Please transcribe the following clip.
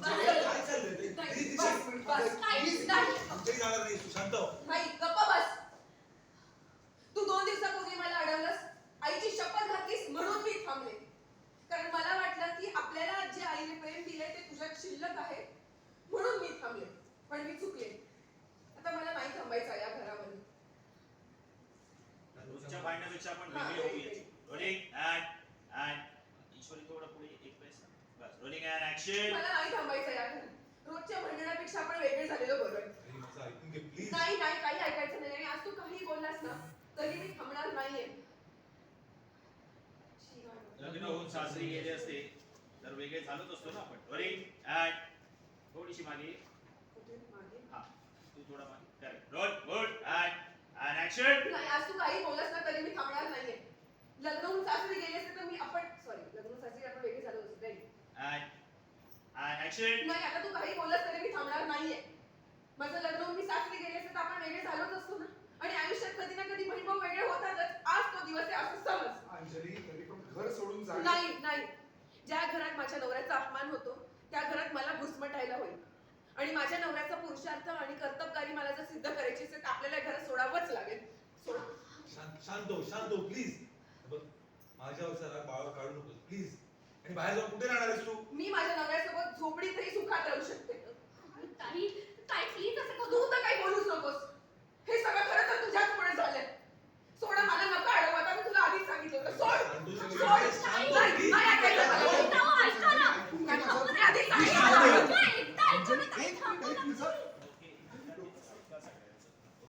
काय चाललंय ते? आमच्याही जाणार नाही. शांत हो. नाही, गप्पा बस. तू 2 दिवसापूर्वी मला अडवलंस, आईची शपथ घातलीस म्हणून मी थांबले. कारण मला वाटलं की आपल्याला जे आईने प्रेम दिले ते तुझ्यात शिल्लक आहे म्हणून मी थांबले. पण मी चुकले. आता मला नाही थांबायचं या घरामध्ये. तुमच्या भांडण्यापेक्षा आपण वेगळी होऊया. रोलिंग अँड ईश्वरी थोडं पुढे एक वेळेस बस. Rolling and action. मला नाही थांबायचं या घरात. रोजच्या भांडणापेक्षा आपण वेगळे झालेलो बरं. माझं ऐकून घे प्लीज. नाही नाही, काही ऐकायचं नाही. आणि आज तू काही बोललास ना तरी मी थांबणार नाहीये. लग्न होऊन सासरी गेले असते तर वेगळे झालोच असतो ना आपण. रोलिंग अँड थोडीशी मागे. कुठे मागे? हा तू थोडा मागे. Correct. Roll good and action. नाही, आज तू काही बोललास ना तरी मी थांबणार नाहीये. लग्न होऊन सासरी गेले असते तर मी लग्न होऊन सासरी आपण वेगळे झालो असतो. And action. नाही, आता तू काही बोललास तरी मी थांबणार नाहीये. माझं लग्न होऊन मी सासरी गेले असते तर आपण वेगळे झालोच असतो ना. आणि आयुष्यात कधी ना कधी बहीण भाऊ वेगळे होतातच. आज तो दिवस आहे असं समज. अंजली तरी पण घर सोडून जा. नाही नाही, ज्या घरात माझ्या नवऱ्याचा अपमान होतो त्या घरात मला घुसमटायला होईल. आणि माझ्या नवऱ्याचा पुरुषार्थ आणि कर्तबगारी मला जर सिद्ध करायची असेल तर आपल्याला हे घर सोडावंच लागेल. सोड. शांत हो प्लीज. बघ माझ्यावरचा राग बाळावर काढू नकोस प्लीज. आणि बाहेर जाऊन कुठे राहणार आहेस तू? मी माझ्या नवऱ्यासोबत झोपडीतही सुखात राहू शकते. ताई ताई प्लीज असं तू तर काही बोलूच नकोस.